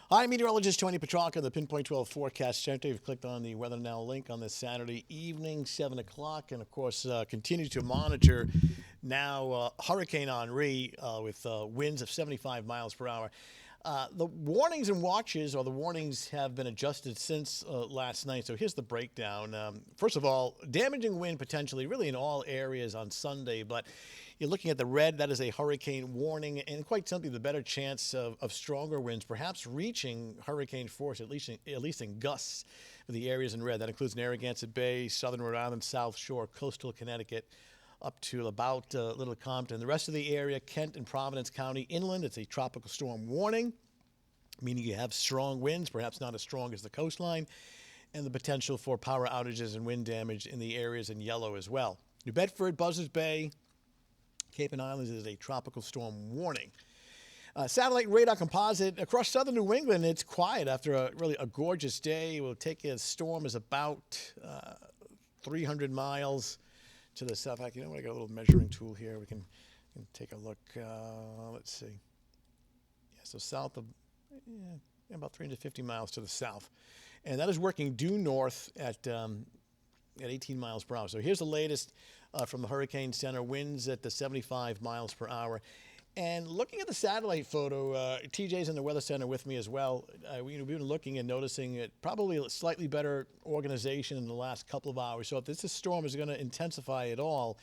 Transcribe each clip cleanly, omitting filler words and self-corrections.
Hi, meteorologist Tony Petrarca, the Pinpoint 12 Forecast Center. You've clicked on the Weather Now link on this Saturday evening, 7 o'clock, and of course, continue to monitor now Hurricane Henri with winds of 75 miles per hour. The warnings and watches, or the warnings, have been adjusted since last night. So here's the breakdown. First of all, damaging wind potentially really in all areas on Sunday, but you're looking at the red, that is a hurricane warning, and quite simply the better chance of stronger winds, perhaps reaching hurricane force, at least in gusts for the areas in red. That includes Narragansett Bay, southern Rhode Island, South Shore, coastal Connecticut, up to about Little Compton. The rest of the area, Kent and Providence County inland, it's a tropical storm warning, meaning you have strong winds, perhaps not as strong as the coastline, and the potential for power outages and wind damage in the areas in yellow as well. New Bedford, Buzzards Bay, Cape and Islands is a tropical storm warning. Satellite radar composite across southern New England, it's quiet after a gorgeous day. We'll take a storm is about 300 miles to the south. You know what? I got a little measuring tool here. We can take a look. Let's see. Yeah, so south of about 350 miles to the south, and that is working due north at 18 miles per hour. So here's the latest from the Hurricane Center, winds at the 75 miles per hour. And looking at the satellite photo, TJ's in the Weather Center with me as well. We've been looking and noticing it probably a slightly better organization in the last couple of hours. So if this storm is going to intensify at all,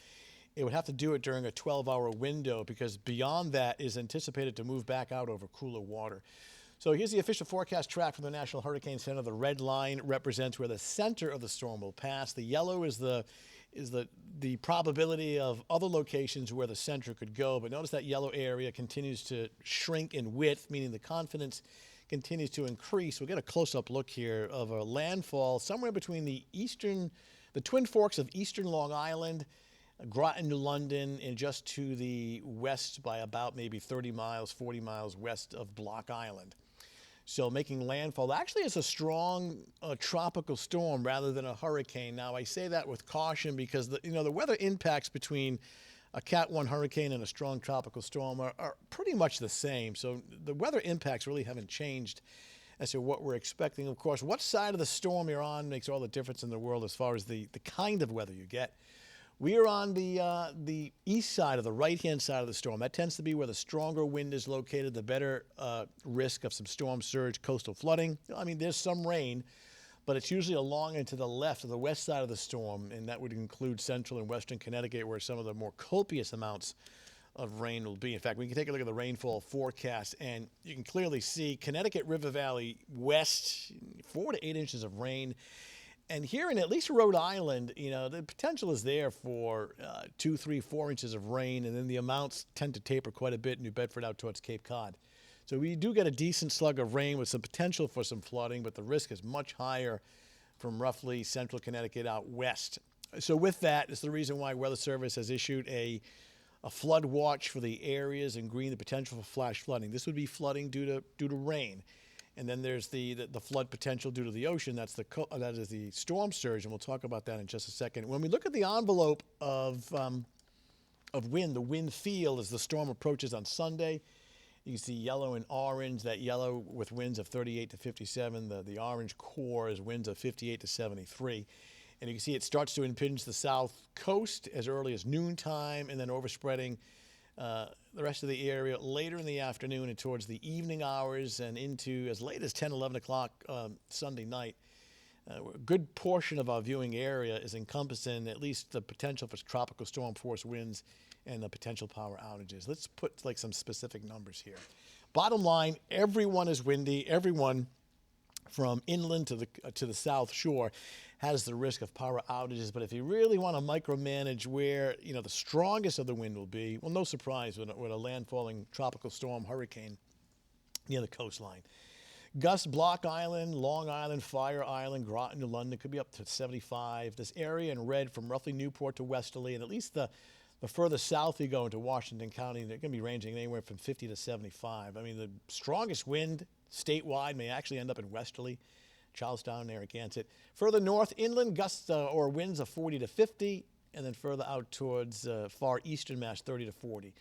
it would have to do it during a 12-hour window, because beyond that is anticipated to move back out over cooler water. So here's the official forecast track from the National Hurricane Center. The red line represents where the center of the storm will pass. The yellow is the probability of other locations where the center could go. But notice that yellow area continues to shrink in width, meaning the confidence continues to increase. We'll get a close-up look here of a landfall somewhere between the Twin Forks of eastern Long Island, Groton, New London, and just to the west by about maybe 30 miles, 40 miles west of Block Island. So making landfall. Actually, it's a strong tropical storm rather than a hurricane. Now, I say that with caution because the weather impacts between a Cat 1 hurricane and a strong tropical storm are pretty much the same. So the weather impacts really haven't changed as to what we're expecting. Of course, what side of the storm you're on makes all the difference in the world as far as the kind of weather you get. We are on the east side, of the right-hand side of the storm. That tends to be where the stronger wind is located, the better risk of some storm surge, coastal flooding. I mean, there's some rain, but it's usually along and to the left of the west side of the storm, and that would include central and western Connecticut, where some of the more copious amounts of rain will be. In fact, we can take a look at the rainfall forecast, and you can clearly see Connecticut River Valley west, 4 to 8 inches of rain. And here in at least Rhode Island, the potential is there for 2, 3, 4 inches of rain, and then the amounts tend to taper quite a bit in New Bedford out towards Cape Cod. So we do get a decent slug of rain with some potential for some flooding, but the risk is much higher from roughly central Connecticut out west. So with that, it's the reason why Weather Service has issued a flood watch for the areas in green, the potential for flash flooding. This would be flooding due to rain. And then there's the flood potential due to the ocean. That is the storm surge, and we'll talk about that in just a second. When we look at the envelope of wind, the wind field as the storm approaches on Sunday, you can see yellow and orange. That yellow with winds of 38 to 57. The orange core is winds of 58 to 73. And you can see it starts to impinge the south coast as early as noontime, and then overspreading the rest of the area later in the afternoon and towards the evening hours and into as late as 10, 11 o'clock Sunday night. A good portion of our viewing area is encompassing at least the potential for tropical storm force winds and the potential power outages. Let's put some specific numbers here. Bottom line, everyone is windy. Everyone from inland to the South Shore has the risk of power outages. But if you really want to micromanage where the strongest of the wind will be, well, no surprise with a landfalling tropical storm hurricane near the coastline. Gusts, Block Island, Long Island, Fire Island, Groton to London could be up to 75. This area in red from roughly Newport to Westerly, and at least the further south you go into Washington County, they're going to be ranging anywhere from 50 to 75. I mean, the strongest wind statewide may actually end up in Westerly, Charlestown, Narragansett. Further north, inland gusts or winds of 40 to 50, and then further out towards far eastern Mass, 30 to 40.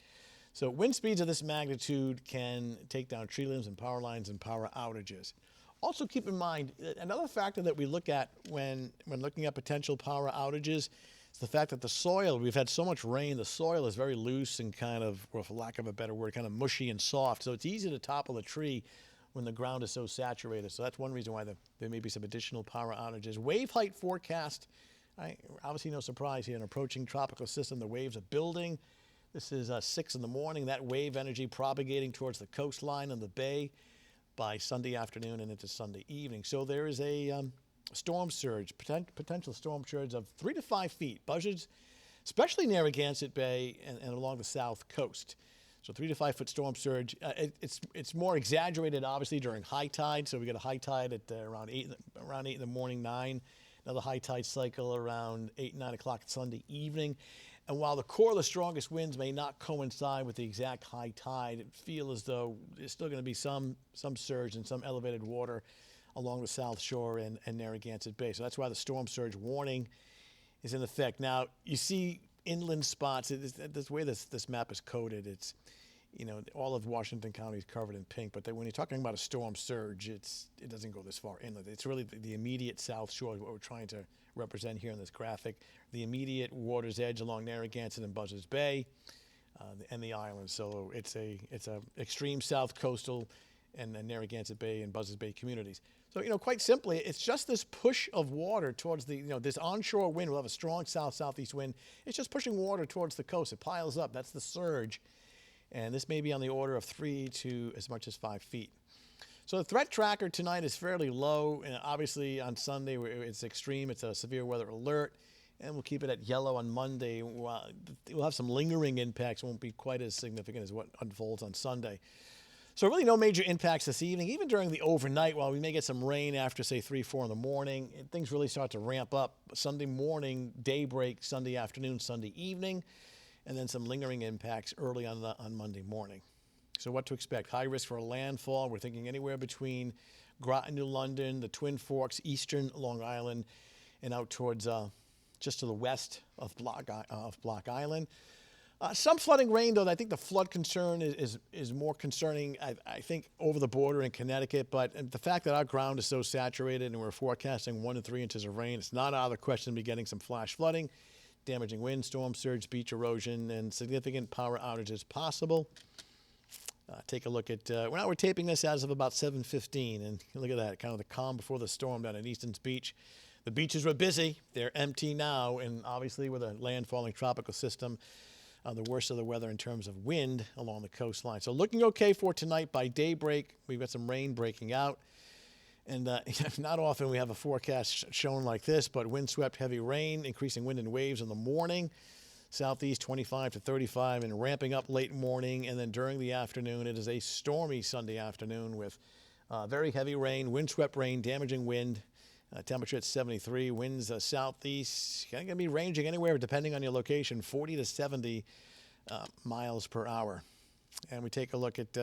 So wind speeds of this magnitude can take down tree limbs and power lines and power outages. Also keep in mind, another factor that we look at when looking at potential power outages is the fact that the soil, we've had so much rain, the soil is very loose and kind of, or for lack of a better word, kind of mushy and soft. So it's easy to topple a tree when the ground is so saturated. So that's one reason why there may be some additional power outages. Wave height forecast, obviously no surprise here, an approaching tropical system, the waves are building. This is 6 in the morning, that wave energy propagating towards the coastline and the bay by Sunday afternoon and into Sunday evening. So there is a storm surge, potential storm surge of 3 to 5 feet. Buzzards, especially near Narragansett Bay and along the south coast. So 3 to 5 foot storm surge. It's more exaggerated, obviously, during high tide. So we get a high tide at around 8 in the morning, 9. Another high tide cycle around 8, 9 o'clock Sunday evening. And while the core of the strongest winds may not coincide with the exact high tide, it feels as though there's still going to be some surge and some elevated water along the south shore and Narragansett Bay. So that's why the storm surge warning is in effect. Now, you see inland spots. This way this map is coded, it's, all of Washington County is covered in pink, but when you're talking about a storm surge, it doesn't go this far inland. It's really the immediate south shore is what we're trying to represent here in this graphic. The immediate water's edge along Narragansett and Buzzards Bay and the islands. So it's a extreme south coastal and Narragansett Bay and Buzzards Bay communities. So, quite simply, it's just this push of water towards this onshore wind. We'll have a strong south-southeast wind. It's just pushing water towards the coast. It piles up. That's the surge. And this may be on the order of 3 to as much as 5 feet. So the threat tracker tonight is fairly low. And obviously on Sunday, it's extreme. It's a severe weather alert. And we'll keep it at yellow on Monday. We'll have some lingering impacts. Won't be quite as significant as what unfolds on Sunday. So really no major impacts this evening. Even during the overnight, while we may get some rain after, say, 3, 4 in the morning, things really start to ramp up Sunday morning, daybreak, Sunday afternoon, Sunday evening, and then some lingering impacts early on Monday morning. So what to expect? High risk for a landfall. We're thinking anywhere between Groton, New London, the Twin Forks, Eastern Long Island, and out towards just to the west of Block Island. Some flooding rain, though. I think the flood concern is more concerning, I think, over the border in Connecticut. But the fact that our ground is so saturated and we're forecasting 1 to 3 inches of rain, it's not out of the question to be getting some flash flooding, damaging wind, storm surge, beach erosion, and significant power outages possible. Take a look at, we're taping this as of about 7:15, and look at that, kind of the calm before the storm down at Easton's Beach. The beaches were busy. They're empty now, and obviously with a landfalling tropical system, the worst of the weather in terms of wind along the coastline. So looking okay for tonight. By daybreak, we've got some rain breaking out. And not often we have a forecast shown like this, but windswept heavy rain, increasing wind and waves in the morning. Southeast 25 to 35 and ramping up late morning. And then during the afternoon, it is a stormy Sunday afternoon with very heavy rain, windswept rain, damaging wind. Temperature at 73, winds southeast, going to be ranging anywhere, depending on your location, 40 to 70 miles per hour. And we take a look at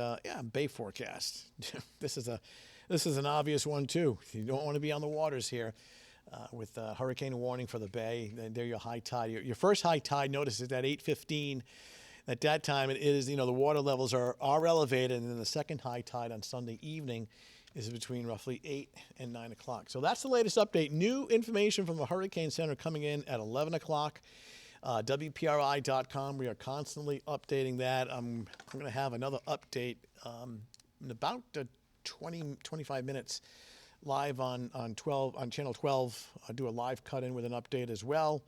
bay forecast. This is an obvious one too. You don't want to be on the waters here with hurricane warning for the bay. There your high tide. Your first high tide, notice, is at 8:15. At that time, it is, the water levels are elevated, and then the second high tide on Sunday evening is between roughly 8 and 9 o'clock. So that's the latest update. New information from the Hurricane Center coming in at 11 o'clock. WPRI.com. We are constantly updating that. I'm going to have another update in about 25 minutes live on Channel 12. I'll do a live cut-in with an update as well.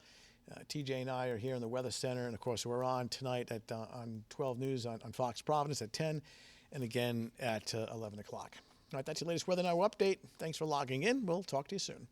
TJ and I are here in the Weather Center, and of course we're on tonight on 12 News on Fox Providence at 10, and again at 11 o'clock. All right, that's your latest Weather Now update. Thanks for logging in. We'll talk to you soon.